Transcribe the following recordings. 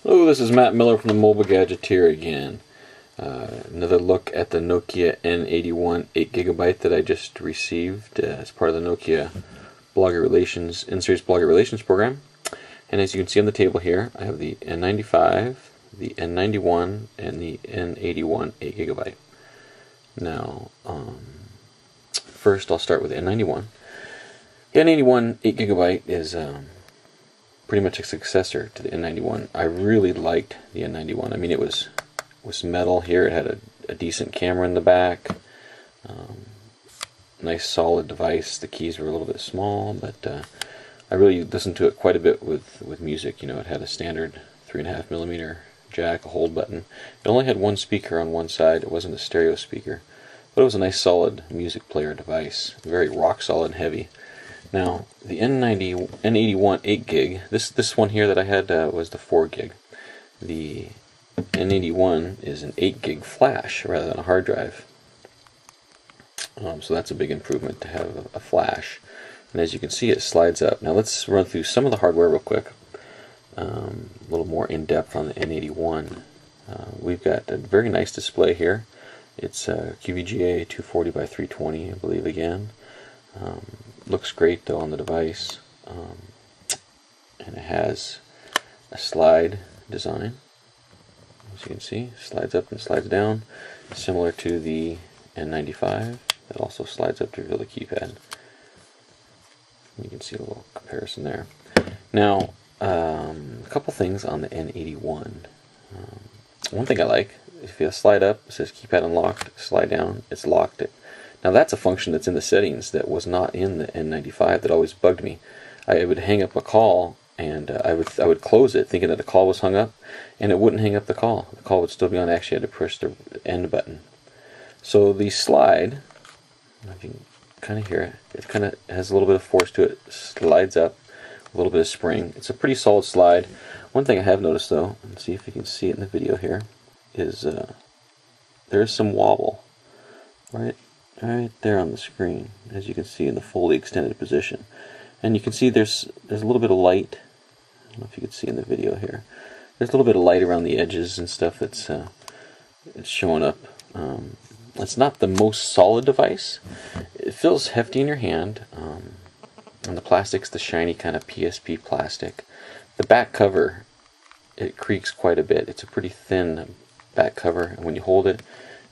Hello, this is Matt Miller from the Mobile Gadgeteer again. Another look at the Nokia N81 8GB that I just received as part of the Nokia Blogger Relations in-series Blogger Relations program. And as you can see on the table here, I have the N95, the N91, and the N81 8GB. Now, first I'll start with the N91. The N81 8GB is pretty much a successor to the N91. I really liked the N91. I mean, it was metal here. It had a decent camera in the back. Nice solid device. The keys were a little bit small, but I really listened to it quite a bit with music. You know, it had a standard 3.5mm jack, a hold button. It only had one speaker on one side. It wasn't a stereo speaker, but it was a nice solid music player device. Very rock solid and heavy. Now, the N81 8GB, this one here that I had was the 4GB. The N81 is an 8GB flash rather than a hard drive. So that's a big improvement to have a flash. And as you can see, it slides up. Now let's run through some of the hardware real quick. A little more in depth on the N81. We've got a very nice display here. It's QVGA 240 by 320, I believe again. Looks great though on the device, and it has a slide design. As you can see, slides up and slides down, similar to the N95. It also slides up to reveal the keypad. You can see a little comparison there. Now, a couple things on the N81. One thing I like, if you slide up, it says keypad unlocked. Slide down, it's locked. Now that's a function that's in the settings that was not in the N95 that always bugged me. I would hang up a call and I would close it thinking that the call was hung up, and it wouldn't hang up the call. The call would still be on. I actually had to push the end button. So the slide, if you can kind of hear it, it kind of has a little bit of force to it. Slides up, a little bit of spring. It's a pretty solid slide. One thing I have noticed though, and see if you can see it in the video here, is there's some wobble right there on the screen, as you can see in the fully extended position. And you can see there's a little bit of light. I don't know if you can see in the video here. There's a little bit of light around the edges and stuff that's it's showing up. It's not the most solid device. It feels hefty in your hand. And the plastic's the shiny kind of PSP plastic. The back cover, it creaks quite a bit. It's a pretty thin back cover, and when you hold it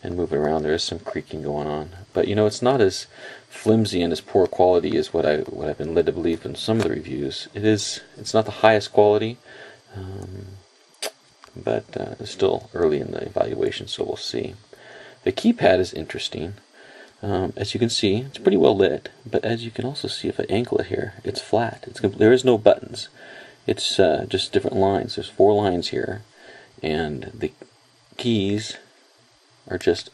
and move it around, there is some creaking going on. But you know, it's not as flimsy and as poor quality as what I've been led to believe in some of the reviews. It's not the highest quality, but it's still early in the evaluation, so we'll see. The keypad is interesting. As you can see, it's pretty well lit, but as you can also see, if I angle it here, it's flat. There is no buttons. It's just different lines. There's 4 lines here, and the keys are just,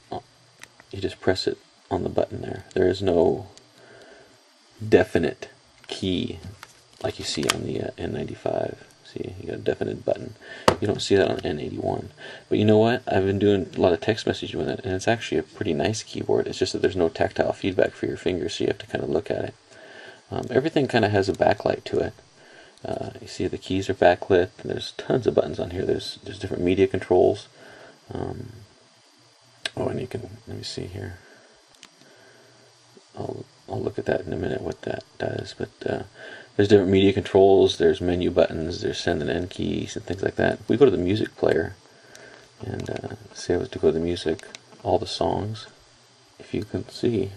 you just press it on the button there. There is no definite key like you see on the N95. See, you got a definite button. You don't see that on N81. But you know what? I've been doing a lot of text messaging with it, and it's actually a pretty nice keyboard. It's just that there's no tactile feedback for your fingers, so you have to kind of look at it. Everything kind of has a backlight to it. You see the keys are backlit, and there's tons of buttons on here. There's different media controls. Oh, and you can, let me see here. I'll look at that in a minute, what that does. But there's different media controls, there's menu buttons, there's send and end keys, and things like that. If we go to the music player, and say I was to go to the music, all the songs, if you can see,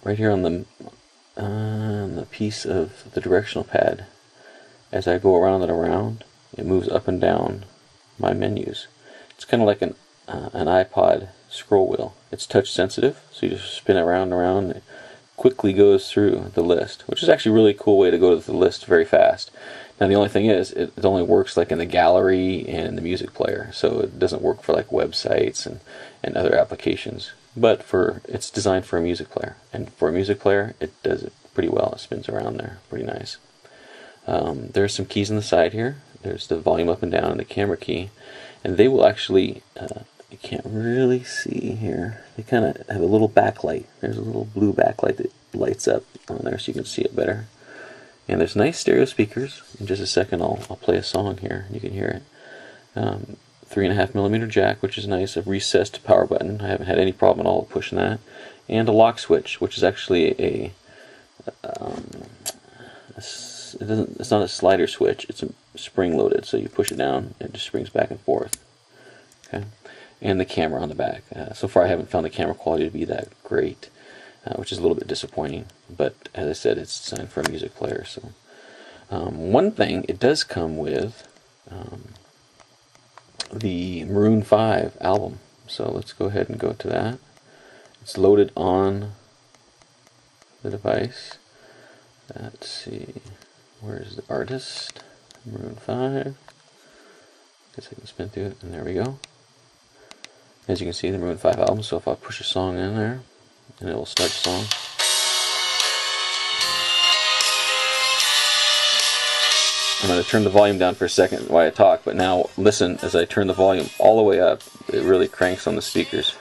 right here on the piece of the directional pad, as I go around and around, it moves up and down my menus. It's kind of like an iPod scroll wheel. It's touch sensitive, so you just spin it around and around, and it quickly goes through the list, which is actually a really cool way to go to the list very fast. Now the only thing is, it only works like in the gallery and the music player, so it doesn't work for like websites and other applications. But it's designed for a music player, and for a music player it does it pretty well. It spins around there, pretty nice. There's some keys on the side here. There's the volume up and down and the camera key, and they will actually you can't really see here. They kind of have a little backlight. There's a little blue backlight that lights up on there so you can see it better. And there's nice stereo speakers. In just a second I'll play a song here and you can hear it. 3.5mm jack, which is nice, a recessed power button. I haven't had any problem at all pushing that, and a lock switch, which is actually it's not a slider switch, it's a spring loaded, so you push it down and it just springs back and forth. Okay, and the camera on the back. So far I haven't found the camera quality to be that great, which is a little bit disappointing, but as I said, it's designed for a music player. So one thing, it does come with the Maroon 5 album, so let's go ahead and go to that. It's loaded on the device. Let's see, where's the artist? Maroon 5. Guess I can spin through it, and there we go. As you can see, the Maroon 5 album. So if I push a song in there, and it will start the song. I'm going to turn the volume down for a second while I talk, but now listen as I turn the volume all the way up. It really cranks on the speakers.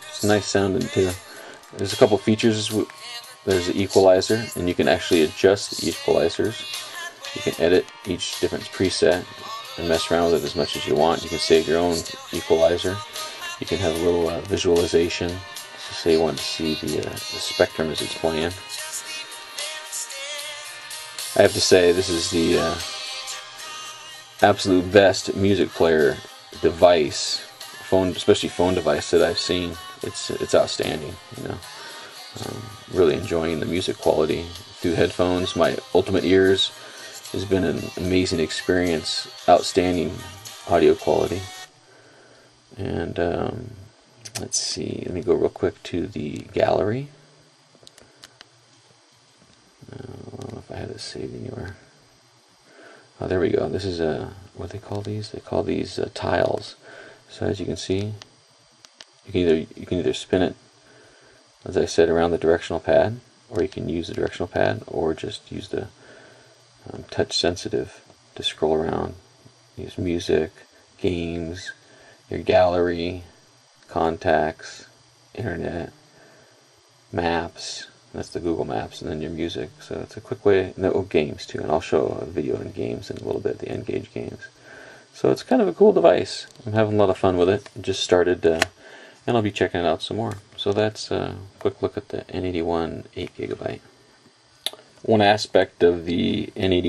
It's nice sounding too. There's a couple features. There's the equalizer, and you can actually adjust the equalizers. You can edit each different preset and mess around with it as much as you want. You can save your own equalizer. You can have a little visualization. So say you want to see the spectrum as it's playing. I have to say, this is the absolute best music player device, especially phone device that I've seen. It's outstanding, you know. Really enjoying the music quality through headphones. My Ultimate Ears has been an amazing experience, outstanding audio quality. And let's see, let me go real quick to the gallery. I don't know if I have this saved anywhere. Oh, there we go. This is what do they call these? They call these tiles. So as you can see, you can either spin it, as I said, around the directional pad, or you can use the directional pad, or just use the touch sensitive to scroll around. Use music, games, your gallery, contacts, internet, maps. That's the Google Maps, and then your music. So it's a quick way. No, games too, and I'll show a video on games in a little bit. The N-Gage games. So it's kind of a cool device. I'm having a lot of fun with it. It just started, and I'll be checking it out some more. So that's a quick look at the N81 8GB. One aspect of the N81